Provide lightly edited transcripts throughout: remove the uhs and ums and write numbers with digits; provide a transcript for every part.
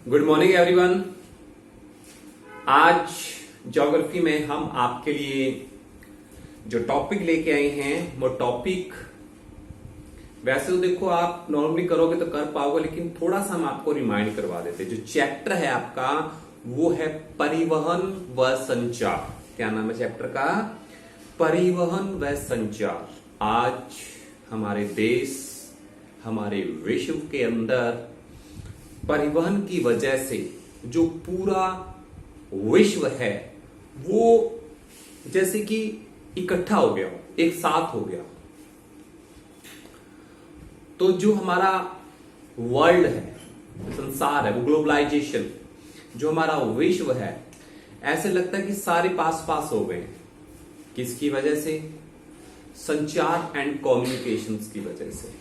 Good morning everyone. आज geography में हम आपके लिए जो टॉपिक लेके आए हैं वो टॉपिक वैसे तो देखो आप नॉर्मली करोगे तो कर पाओगे, लेकिन थोड़ा सा हम आपको रिमाइंड करवा देते हैं। जो चैप्टर है आपका वो है परिवहन व संचार। क्या नाम है चैप्टर का? परिवहन व संचार। आज हमारे देश, हमारे विश्व के अंदर परिवहन की वजह से जो पूरा विश्व है वो जैसे कि इकट्ठा हो गया हो, एक साथ हो गया। तो जो हमारा वर्ल्ड है, संसार है, वो ग्लोबलाइजेशन, जो हमारा विश्व है, ऐसे लगता है कि सारे पास पास हो गए। किसकी वजह से? संचार एंड कम्युनिकेशंस की वजह से।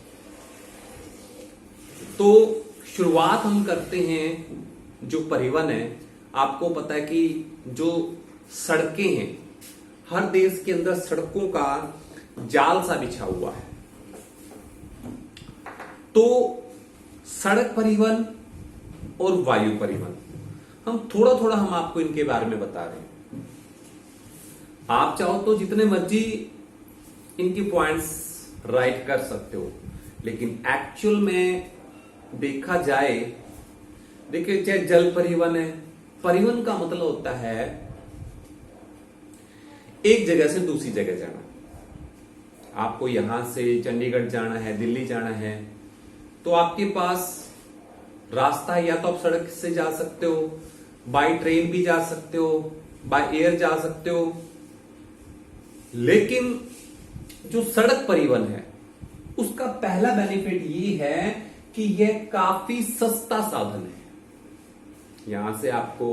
तो शुरुआत हम करते हैं जो परिवहन है। आपको पता है कि जो सड़कें हैं, हर देश के अंदर सड़कों का जाल सा बिछा हुआ है। तो सड़क परिवहन और वायु परिवहन हम थोड़ा थोड़ा हम आपको इनके बारे में बता रहे हैं। आप चाहो तो जितने मर्जी इनकी पॉइंट्स राइट कर सकते हो, लेकिन एक्चुअल में देखा जाए, देखिए चाहे जल परिवहन है, परिवहन का मतलब होता है एक जगह से दूसरी जगह जाना। आपको यहां से चंडीगढ़ जाना है, दिल्ली जाना है, तो आपके पास रास्ता है। या तो आप सड़क से जा सकते हो, बाय ट्रेन भी जा सकते हो, बाय एयर जा सकते हो। लेकिन जो सड़क परिवहन है उसका पहला बेनिफिट ये है कि यह काफी सस्ता साधन है। यहां से आपको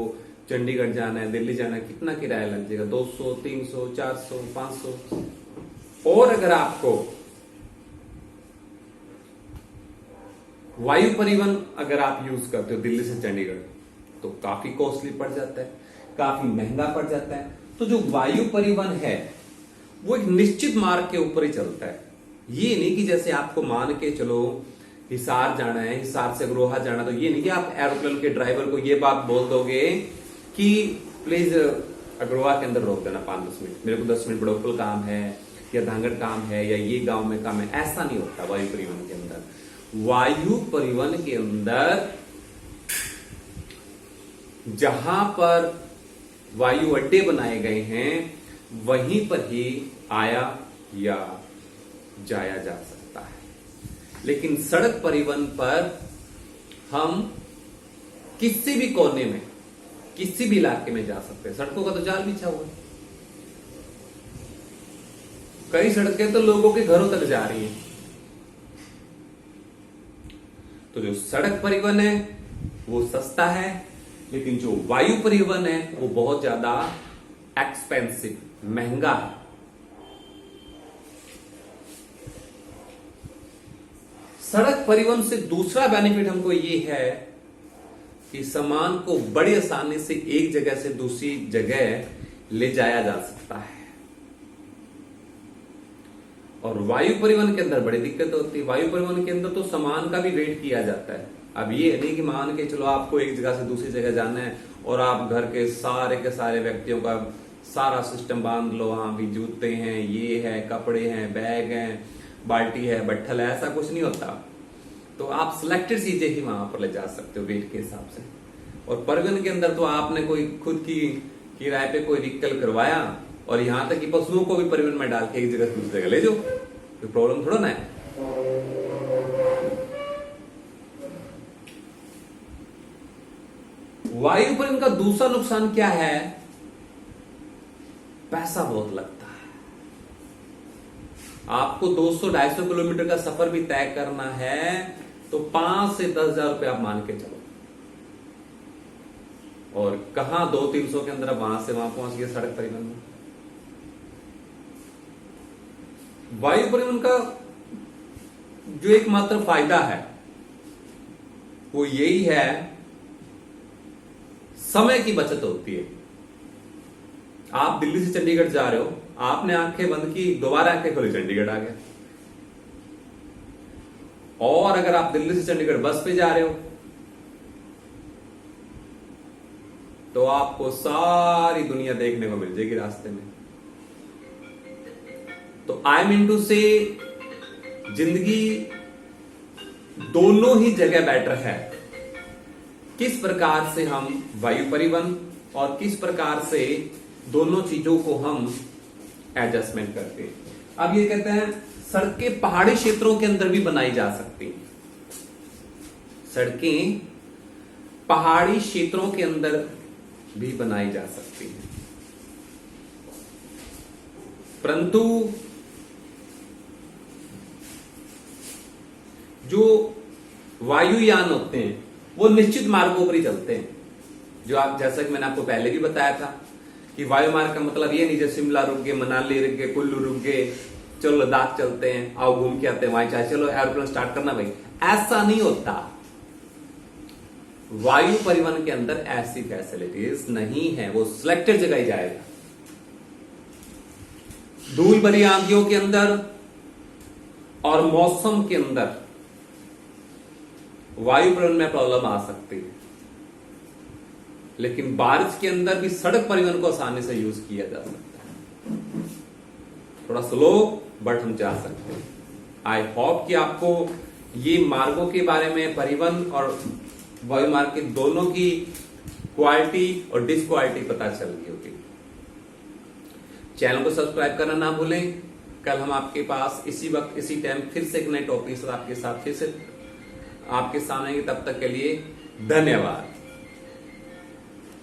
चंडीगढ़ जाना है, दिल्ली जाना है, कितना किराया लग जाएगा? 200, 300, 400, 500। और अगर आपको वायु परिवहन अगर आप यूज करते हो दिल्ली से चंडीगढ़, तो काफी कॉस्टली पड़ जाता है, काफी महंगा पड़ जाता है। तो जो वायु परिवहन है वो एक निश्चित मार्ग के ऊपर ही चलता है। ये नहीं कि जैसे आपको मान के चलो हिसार जाना है, हिसार से अग्रोहा जाना, तो ये नहीं कि आप एरोप्लेन के ड्राइवर को ये बात बोल दोगे कि प्लीज अग्रोहा के अंदर रोक देना 5-10 मिनट, मेरे को 10 मिनट बड़ोपल काम है, या धांगड़ काम है, या ये गांव में काम है। ऐसा नहीं होता वायु परिवहन के अंदर। वायु परिवहन के अंदर जहां पर वायु अड्डे बनाए गए हैं वहीं पर ही आया या जाया जा सकता है। लेकिन सड़क परिवहन पर हम किसी भी कोने में, किसी भी इलाके में जा सकते हैं। सड़कों का तो जाल बिछा हुआ है। कई सड़कें तो लोगों के घरों तक जा रही हैं। तो जो सड़क परिवहन है वो सस्ता है, लेकिन जो वायु परिवहन है वो बहुत ज्यादा एक्सपेंसिव, महंगा है। सड़क परिवहन से दूसरा बेनिफिट हमको ये है कि सामान को बड़ी आसानी से एक जगह से दूसरी जगह ले जाया जा सकता है। और वायु परिवहन के अंदर बड़ी दिक्कत होती है। वायु परिवहन के अंदर तो सामान का भी वेट किया जाता है। अब ये नहीं कि मान के चलो आपको एक जगह से दूसरी जगह जाना है और आप घर के सारे व्यक्तियों का सारा सिस्टम बांध लो। हाँ भी जूते हैं, ये है, कपड़े हैं, बैग हैं, बाल्टी है, बट्ठल है, ऐसा कुछ नहीं होता। तो आप सिलेक्टेड चीजें ही वहां पर ले जा सकते हो वेट के हिसाब से। और परिवहन के अंदर तो आपने कोई खुद की किराए पे कोई व्हीकल करवाया और यहां तक कि पशुओं को भी परिवहन में डाल के एक जगह से दूसरी जगह ले जाओ, कोई प्रॉब्लम थोड़ा ना है। वायु परिवहन का दूसरा नुकसान क्या है? पैसा बहुत लगता है। आपको 200-250 किलोमीटर का सफर भी तय करना है तो 5 से 10 हजार रुपये आप मान के चलो। और कहां 200-300 के अंदर आप वहां से वहां पहुंच गए सड़क परिवहन में। वायु परिवहन का जो एकमात्र फायदा है वो यही है, समय की बचत होती है। आप दिल्ली से चंडीगढ़ जा रहे हो, आपने आंखें बंद की, दोबारा आंखें खोली, चंडीगढ़ आ गया। और अगर आप दिल्ली से चंडीगढ़ बस पे जा रहे हो तो आपको सारी दुनिया देखने को मिल जाएगी रास्ते में। तो आई मीन टू से जिंदगी दोनों ही जगह बेटर है। किस प्रकार से हम वायु परिवहन और किस प्रकार से दोनों चीजों को हम एडजस्टमेंट करते हैं। अब ये कहते हैं सड़कें पहाड़ी क्षेत्रों के अंदर भी बनाई जा सकती हैं। सड़कें पहाड़ी क्षेत्रों के अंदर भी बनाई जा सकती हैं, परंतु जो वायुयान होते हैं वो निश्चित मार्गों पर ही चलते हैं। जो आप, जैसा कि मैंने आपको पहले भी बताया था कि वायु मार्ग का मतलब ये नहीं जैसे शिमला रुक गए, मनाली रुक गए, कुल्लू रुक गए, चलो लद्दाख चलते हैं, आओ घूम के आते हैं वहां, चाहे चलो एरोप्लेन स्टार्ट करना भाई, ऐसा नहीं होता। वायु परिवहन के अंदर ऐसी फैसिलिटीज नहीं है, वो सिलेक्टेड जगह ही जाएगा। धूल भरी आंधियों के अंदर और मौसम के अंदर वायु परिवहन में प्रॉब्लम आ सकती है, लेकिन बारिश के अंदर भी सड़क परिवहन को आसानी से यूज किया जा सकता है। थोड़ा स्लो बट हम जा सकते हैं। आई होप कि आपको ये मार्गों के बारे में, परिवहन और वायु मार्ग के दोनों की क्वालिटी और डिसक्वालिटी पता चल गई होगी। चैनल को सब्सक्राइब करना ना भूलें। कल हम आपके पास इसी वक्त इसी टाइम फिर से एक नए टॉपिक से आपके साथ फिर से आपके सामने आएंगे। तब तक के लिए धन्यवाद।